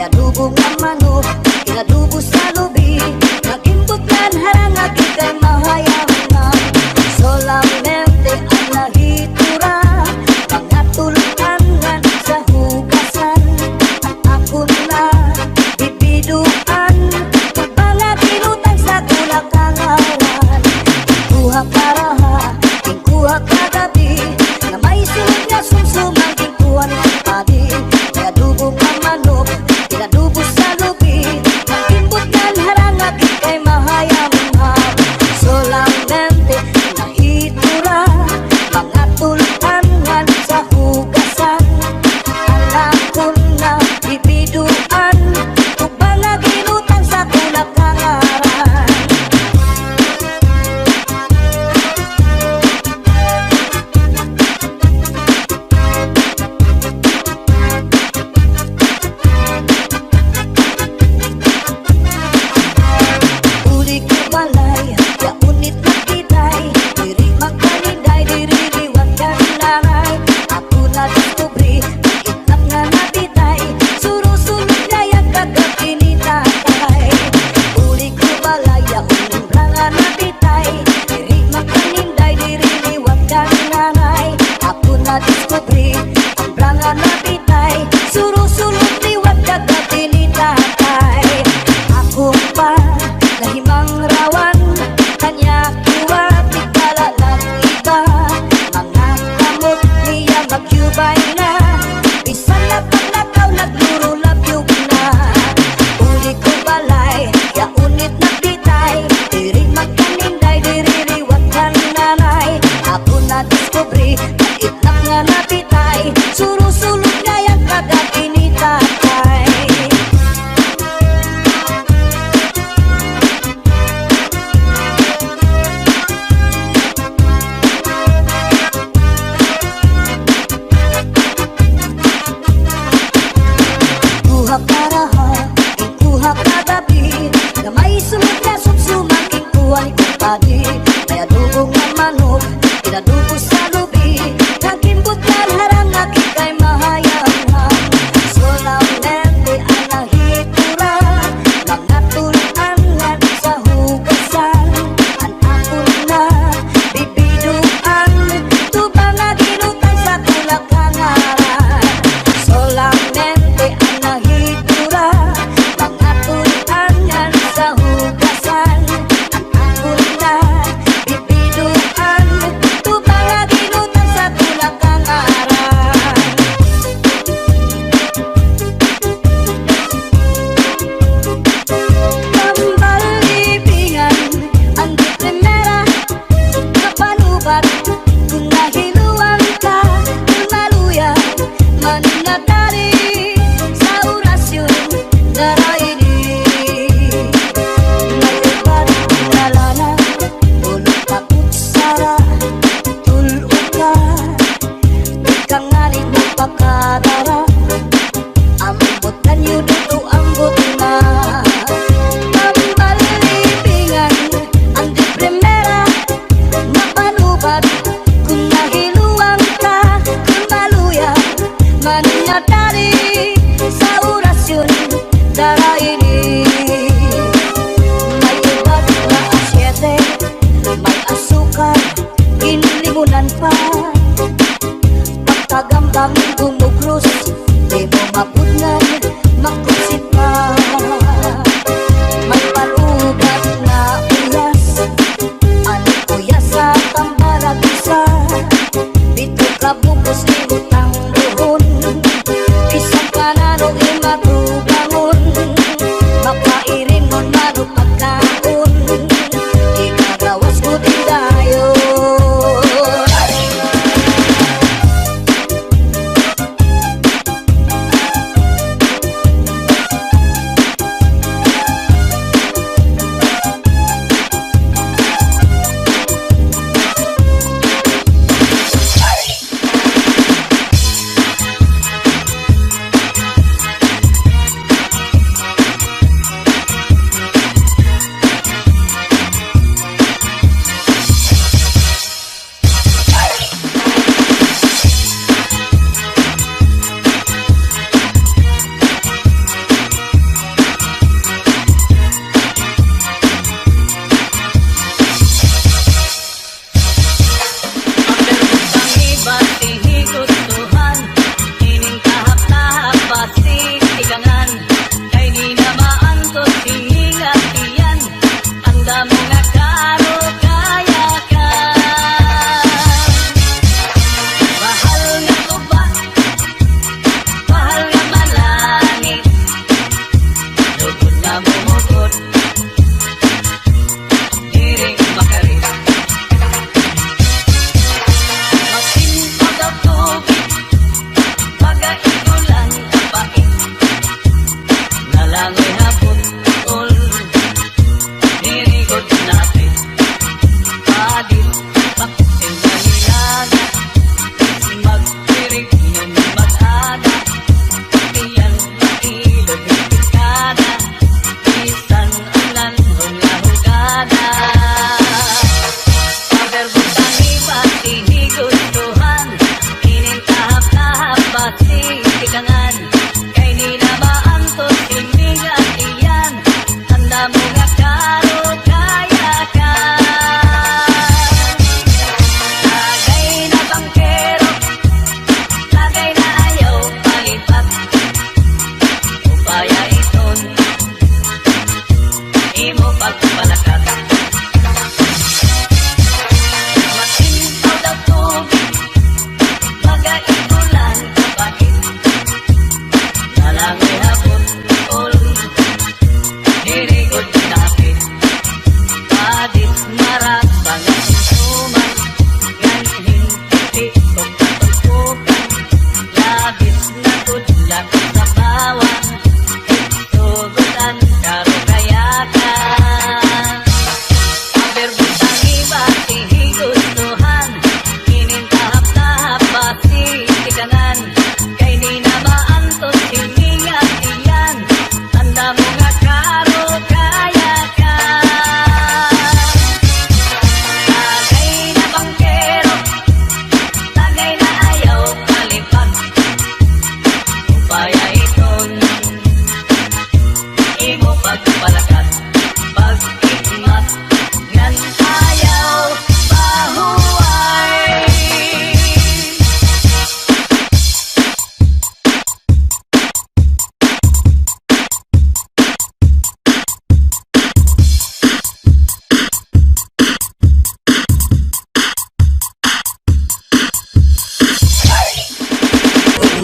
Inadubo nga manok, inadubo sa lubi, nagimbutlan harangag ikay mahayang. Solamente ang nahitura, mga tulutangan sa hugasan. At ako na bibiduan, mga kinutang sa kulakangawan. Kuha karaha, kuha kagabi, na may sunod nga sumsumang kuha ng padi. Inadubo nga manok, inadubo sa lubi, nagimbutlan harangag ikay mahayang. Sola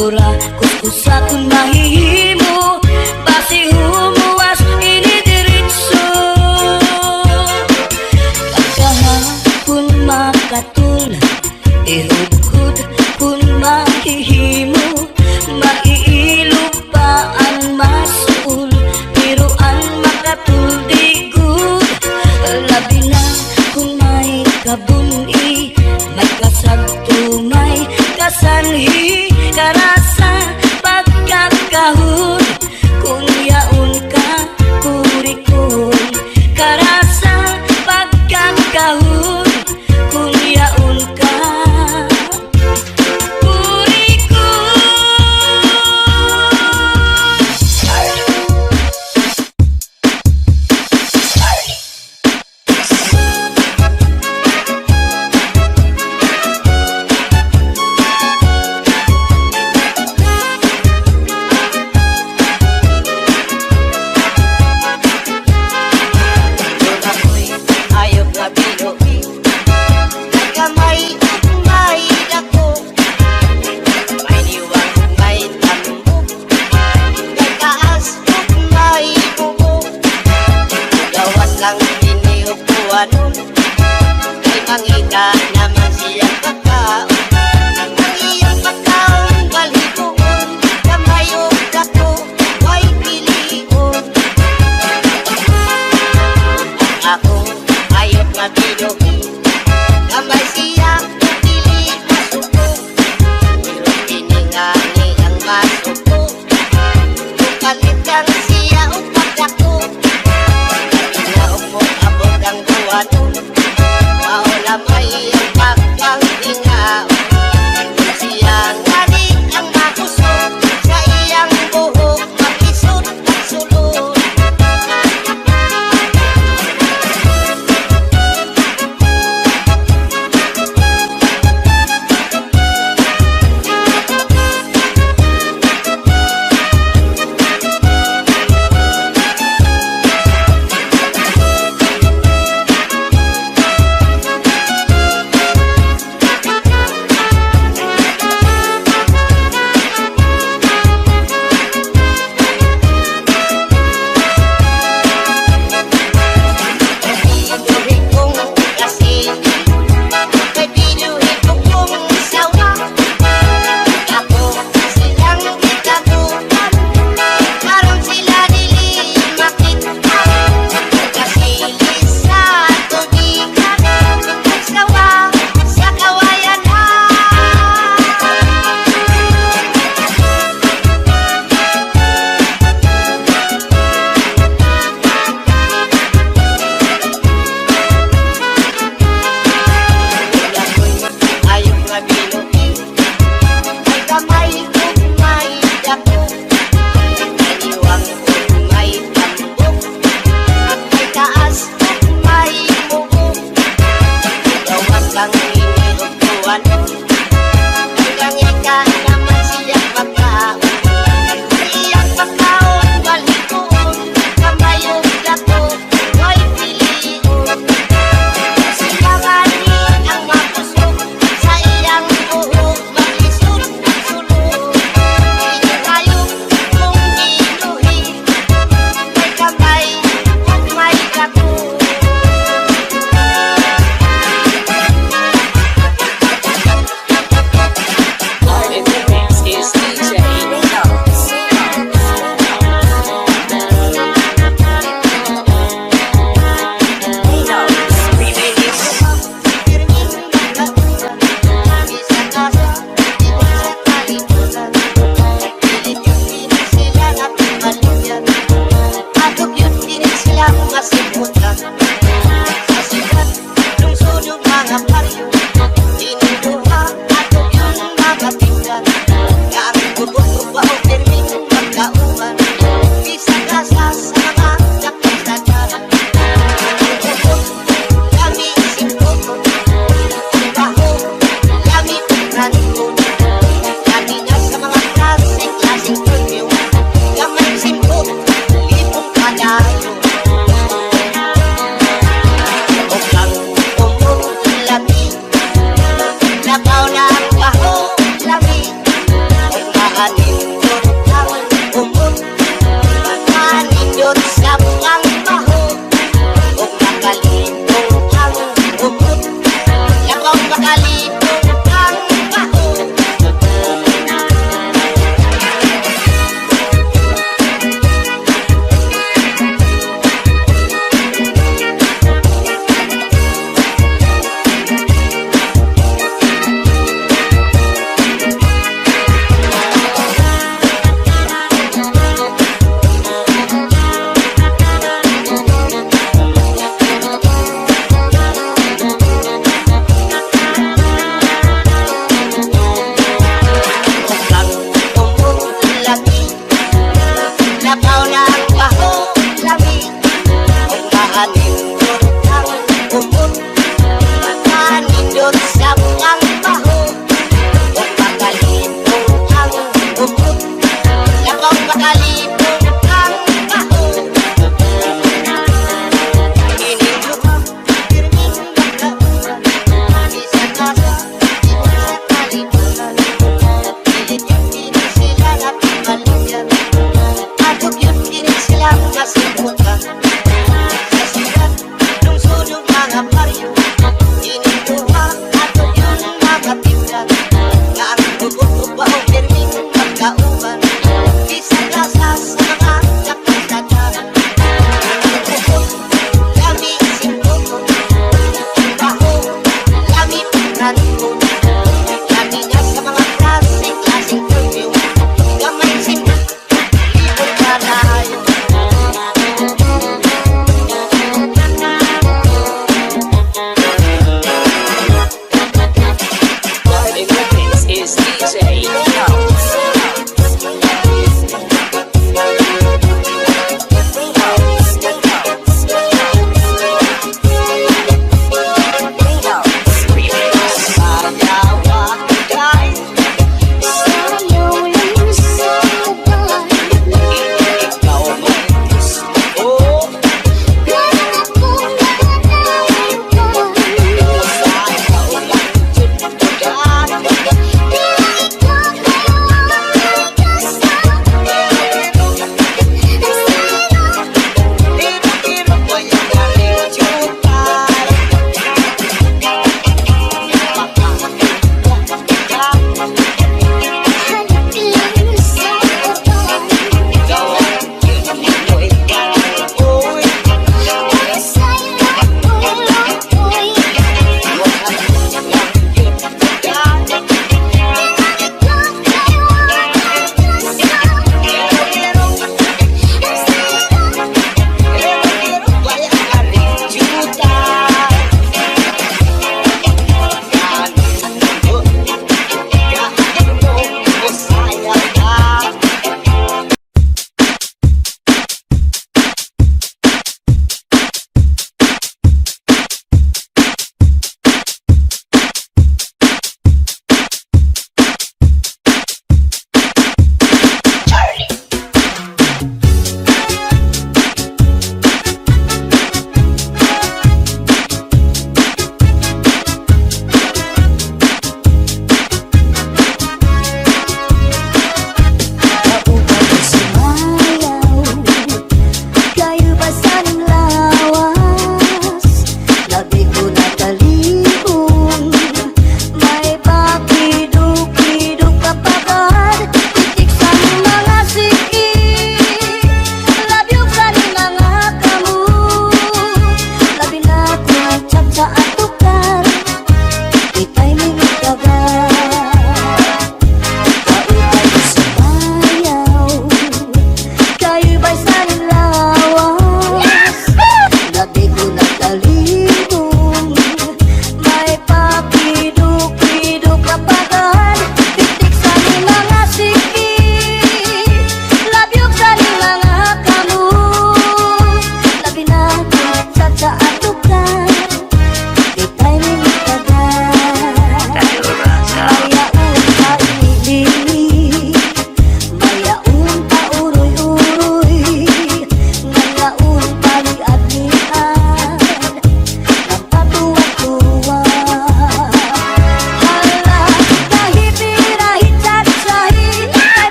mura kuskusa kung mahihimo basi humuwas inidiritso kagahapon makatul ihugod kung mahihimo maiilog pa ang masul pero ang makatul di good labi na kung may kabuni may kasagto may kasanhi karasa pagkakahon kung yaon ka kurikon karasa pagkakahon kung yaon ka kurikon. Ayok na binuhi nagkamay may dako may diwang may tambok may taas may bubo gawas lang iniupuanon may mangita naman siyang pagkaon ang iyong pagkaon balhibuon kamayok dako may pilion ako ayok na binuhi kamay siya pili masuko pero piningani ang masuko kukalitan siya upag ako inaok mo abot ang buwanon maula may ang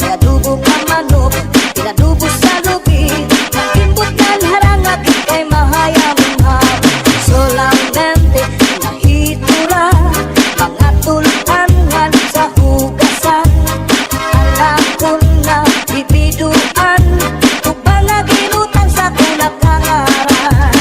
Adubo ka manok, pinadubo sa lubi, mag-imbot kan harangag kay mahayam-ham. Solamente nahitura, mga tulangan sa hugasan. Alam ko na bibiduan, upang naginutan sa kulak-kangaran.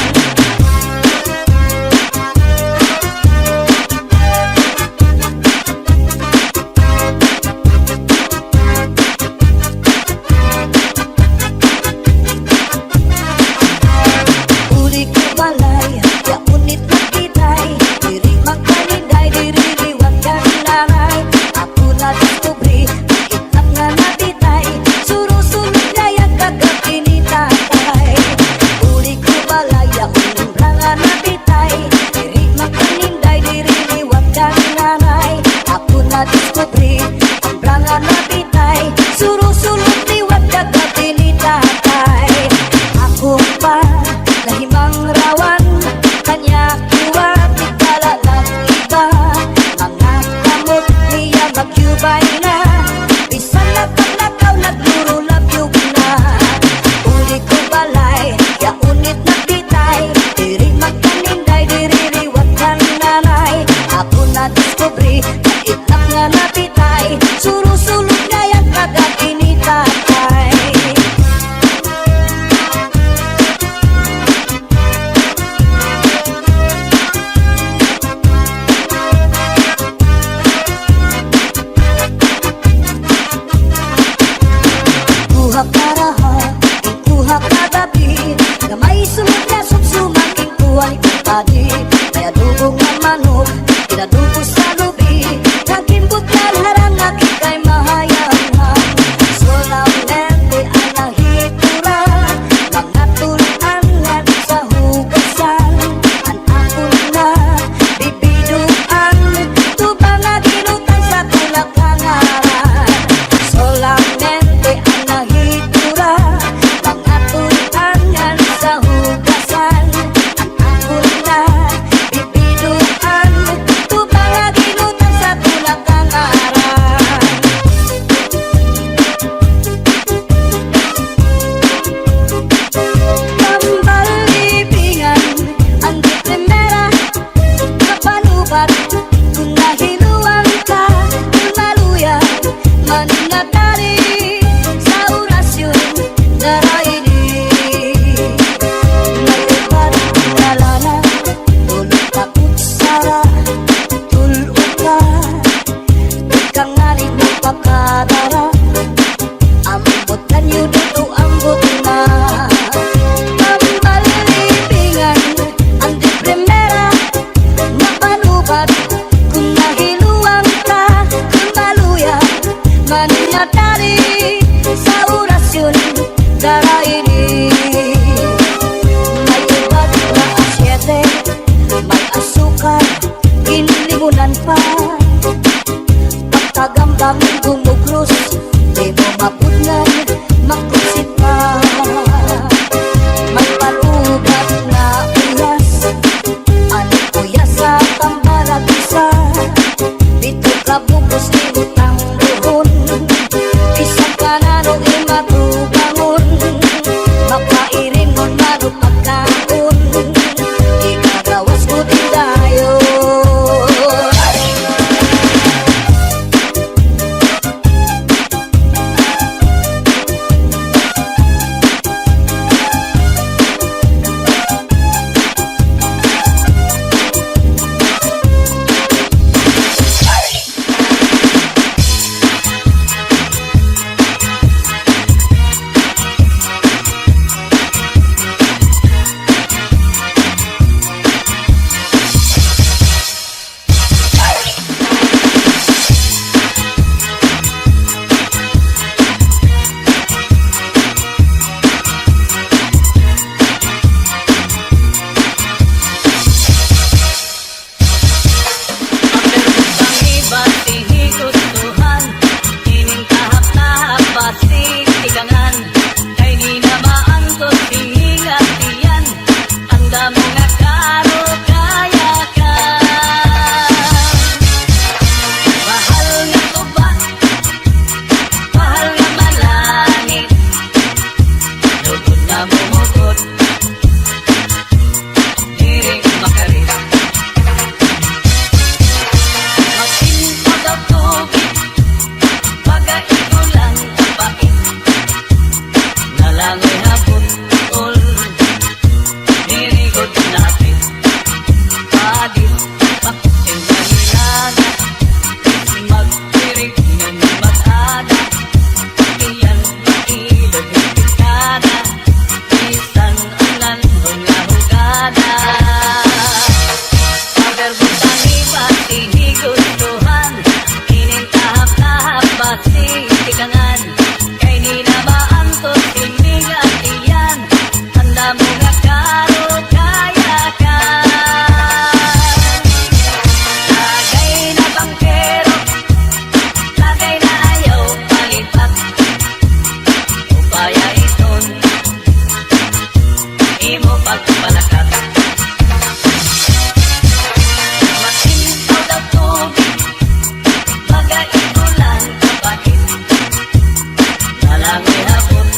langit hapon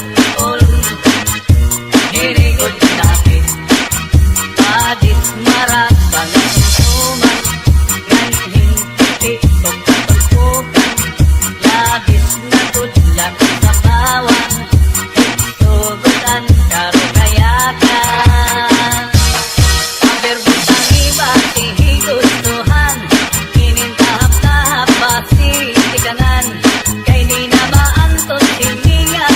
ol hirigod natin padit marat pangasuntuman ganhin piti o katulpukan labis na tudlak sa bawang sugutan karo kayakan aberbot ang iba higustuhan kinintahap-tahap basi tikanan kay di na maantos hiningat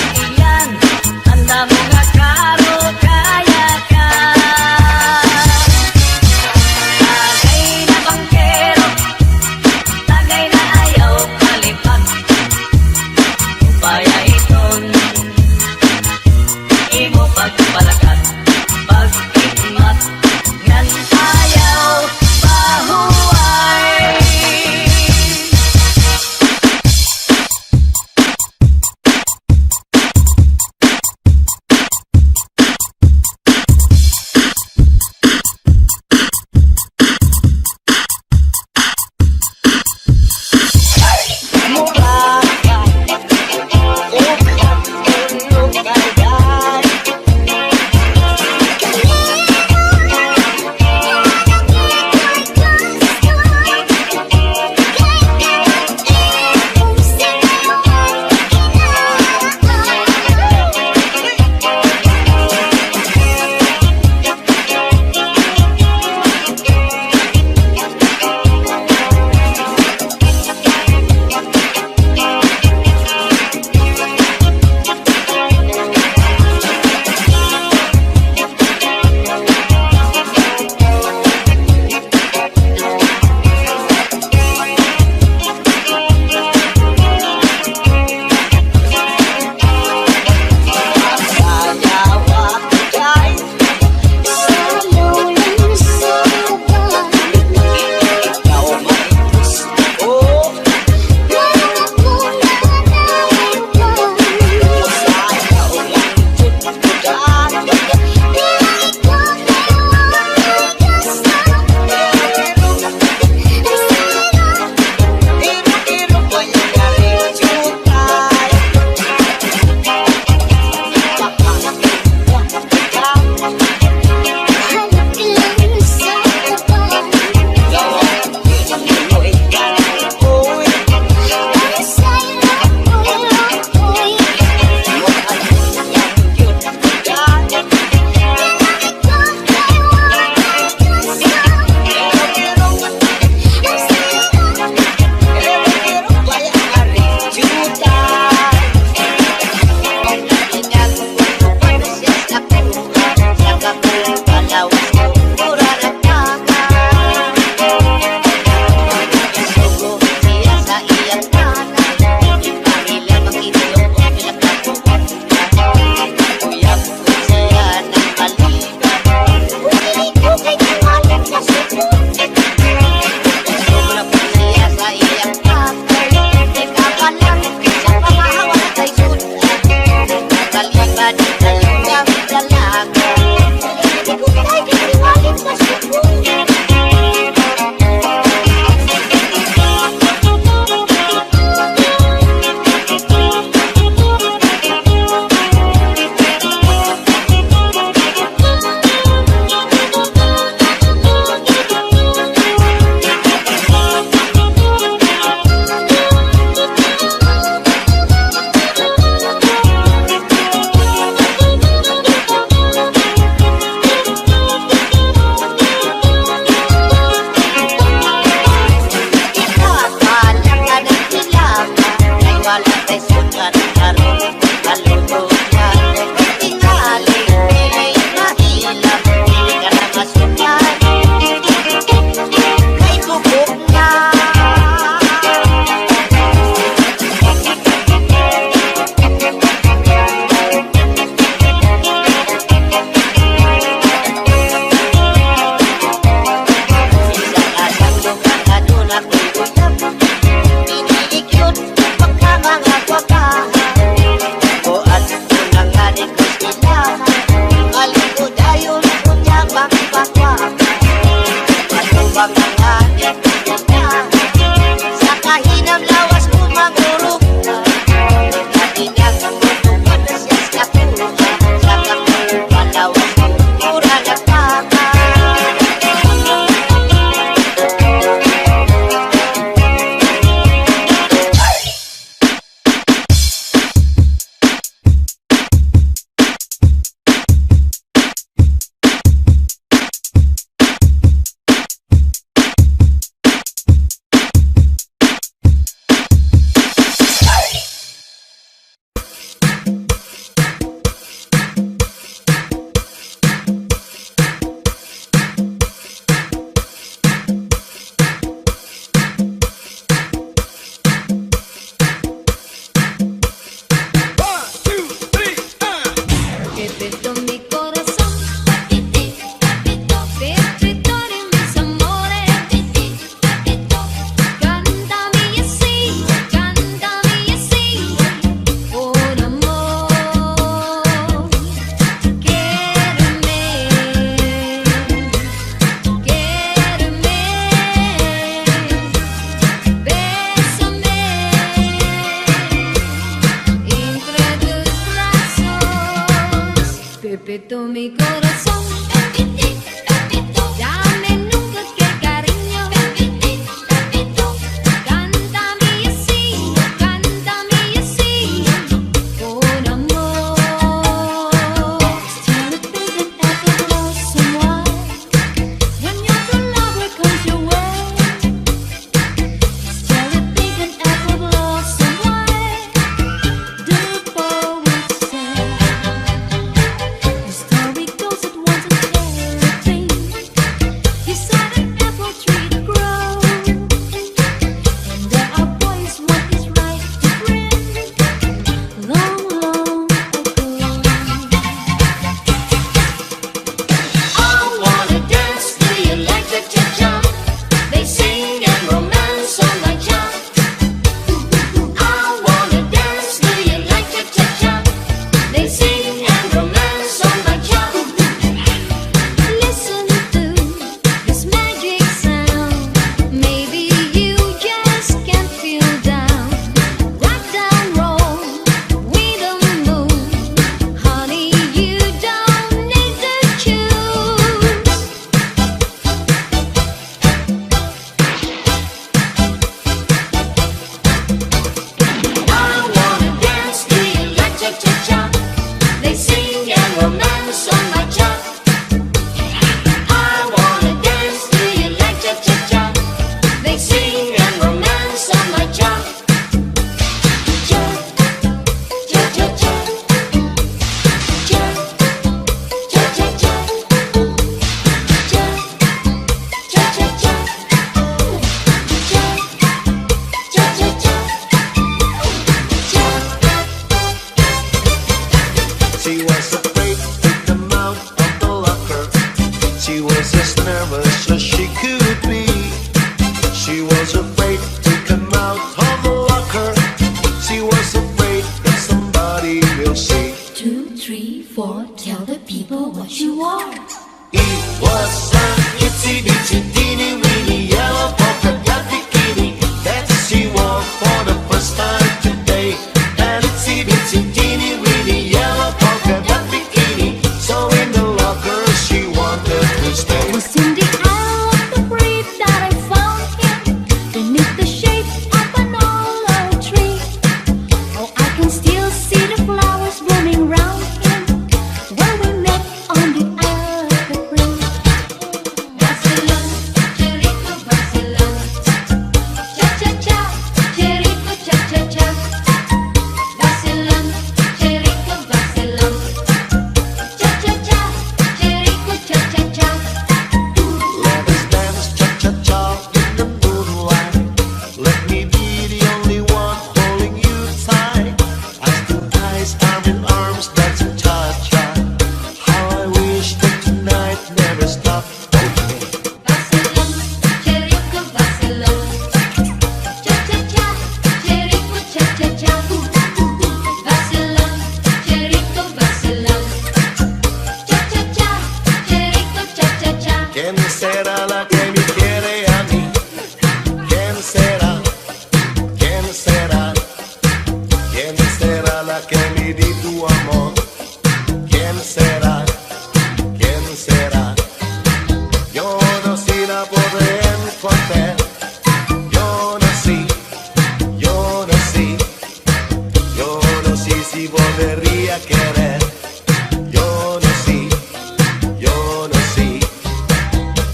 Pepito, mi corazón. Dame nunca que cariño. Cántame así, con amor. Still a bit that I could love someone when your true lover comes your way. Still a bit that I could love someone. The poet said. The story goes it once a fairy tale. He saw an apple tree to grow, and there are boys what is right to bring. Long, long ago, I wanna dance to you like the cha-cha. They sing and romance on my cha. I wanna dance to you like the cha-cha. They sing and romance on my cha. Listen to this magic sound. Maybe you just can't feel down. Rock down, roll with the moon. Honey, you don't need to choose. I wanna dance to you like cha-cha-cha. They sing and romance on my cha. I wanna dance to you like cha-cha-cha. They sing and romance on my cha. Cha, cha-cha-cha. Cha, cha-cha-cha. Cha, cha-cha-cha. Cha, cha-cha-cha. She was afraid to come out of the locker. She was as nervous as she could be. She was afraid to come out of the locker. She was afraid that somebody will see. 2, 3, 4, tell the people what you want. It was an itsy bitsy teeny weeny yellow polka dot bikini that she wore for the first time today. An itsy bitsy teeny weeny yellow polka dot bikini. So in the locker she wanted to stay. Was in the eye of the breeze that I found him beneath the shade of an olive tree. Oh, I can still see the flowers blooming round him where we met on the evergreen. Barcelona, Jericho, Barcelona. Cha-cha-cha, Jericho, cha-cha-cha. Barcelona, Jericho, Barcelona. Cha-cha-cha, Jericho, cha-cha-cha. Let us dance cha-cha-cha in the moonlight. Let me be the only one holding you tight. As the eyes arm in arms dancing cha-cha. How I wish that tonight never stopped. Barcelona, Jericho, Barcelona. Cha-cha-cha, Jericho, cha-cha-cha. Barcelona, Jericho, Barcelona. Cha-cha-cha, Jericho, cha-cha-cha. ¿Quién será la que me quiere a mí? ¿Quién será? ¿Quién será? ¿Quién será la que me di tu amor? ¿Quién será? ¿Quién será? Yo no sé la podré encontrar. Yo no sé, yo no sé. Yo no sé si volvería a querer. Yo no sé, yo no sé.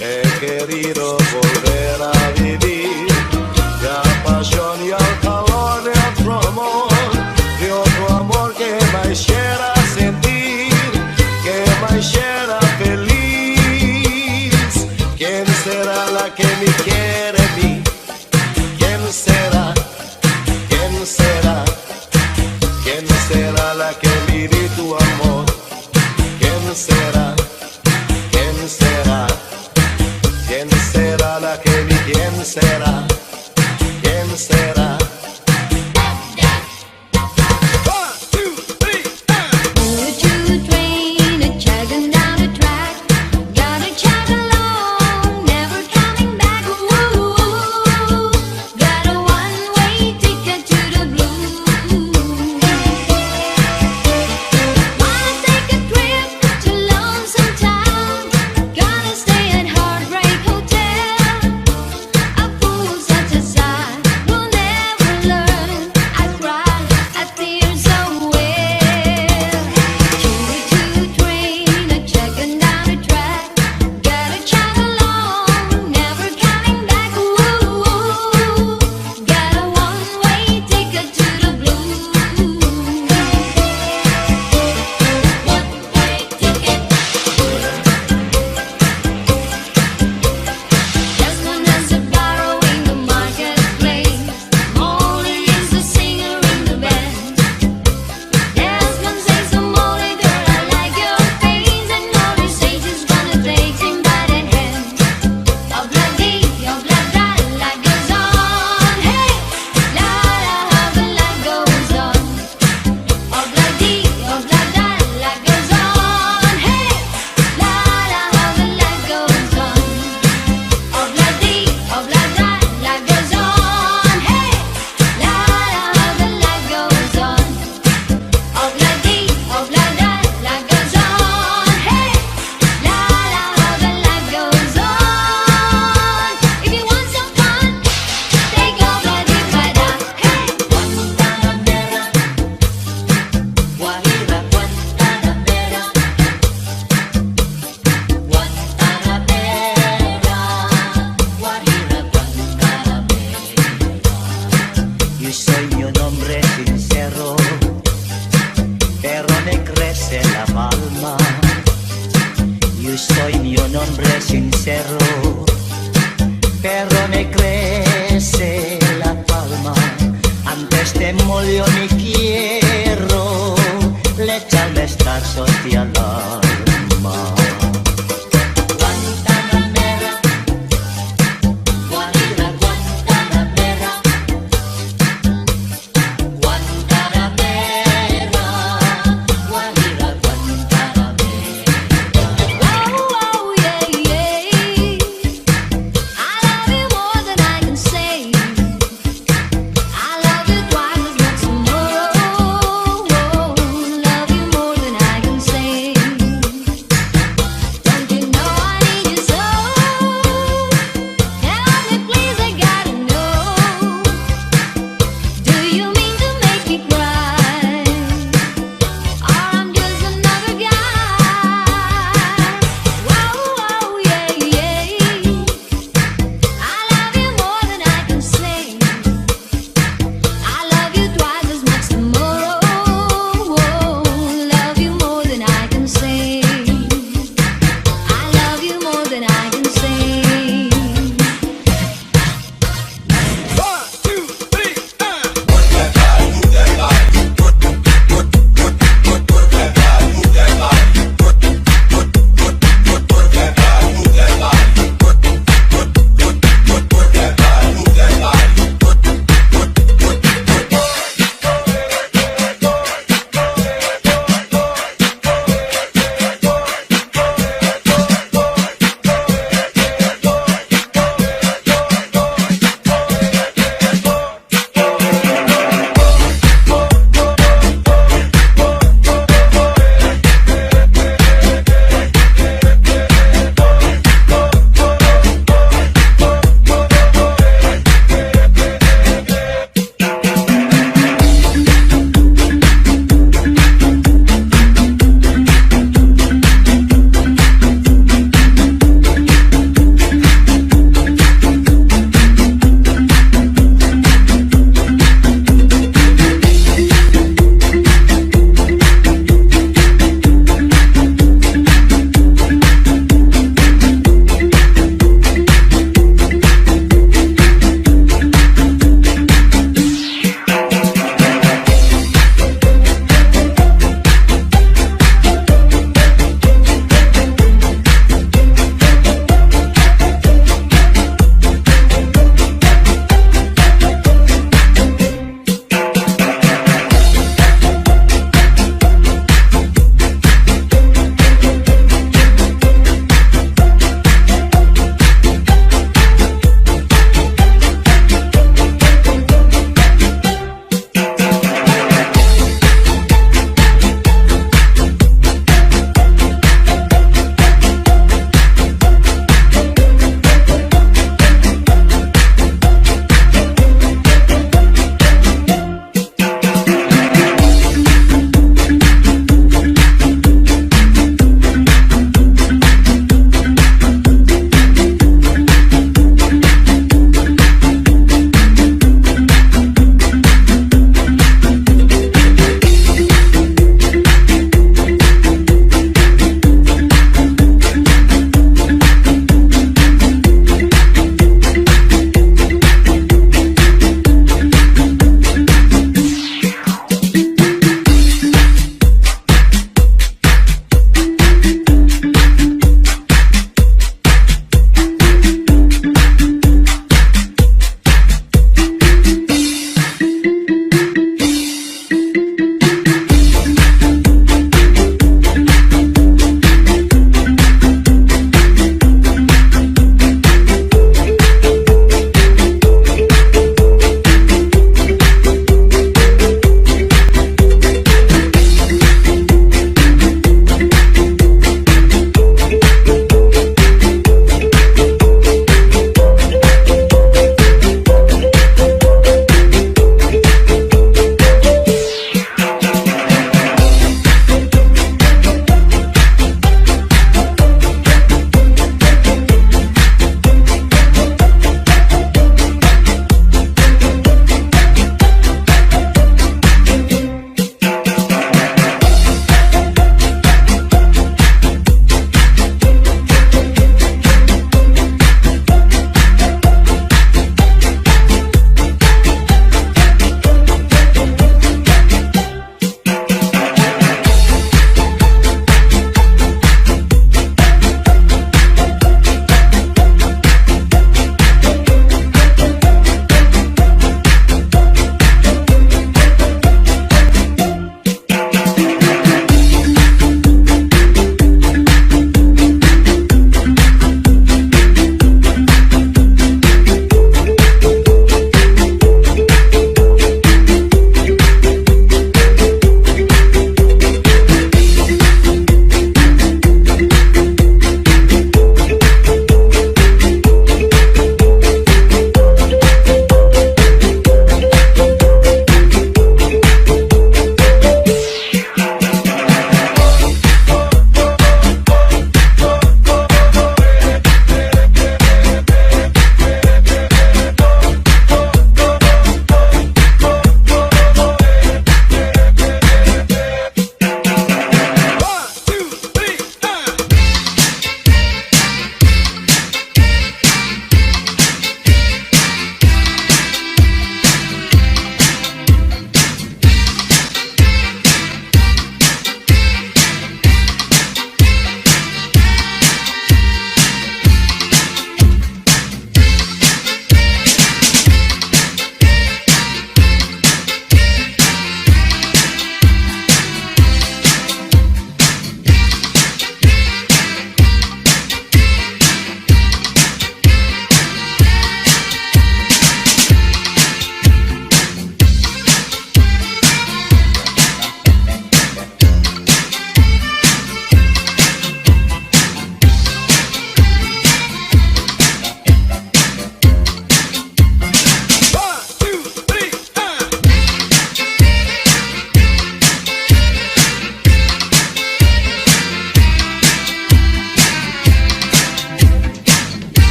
He querido volver a vivir la pasión y el calor de otro amor que me hiciera sentir, que me hiciera feliz. ¿Quién será la que me quiere a mí? ¿Quién será? ¿Quién será? ¿Quién será la que me di tu amor? ¿Quién será? ¿Quién será? ¿Quién será la que vi? ¿Quién será? ¿Quién será? Choo-choo train a chugging down the track. Gotta chug along, never coming back. Ooh, got a one-way ticket to the blues. Wanna take a trip de la palma. Yo soy mi un hombre sincero, pero me crece la palma. Antes te molió mi quiero, le echarle estar socialidad.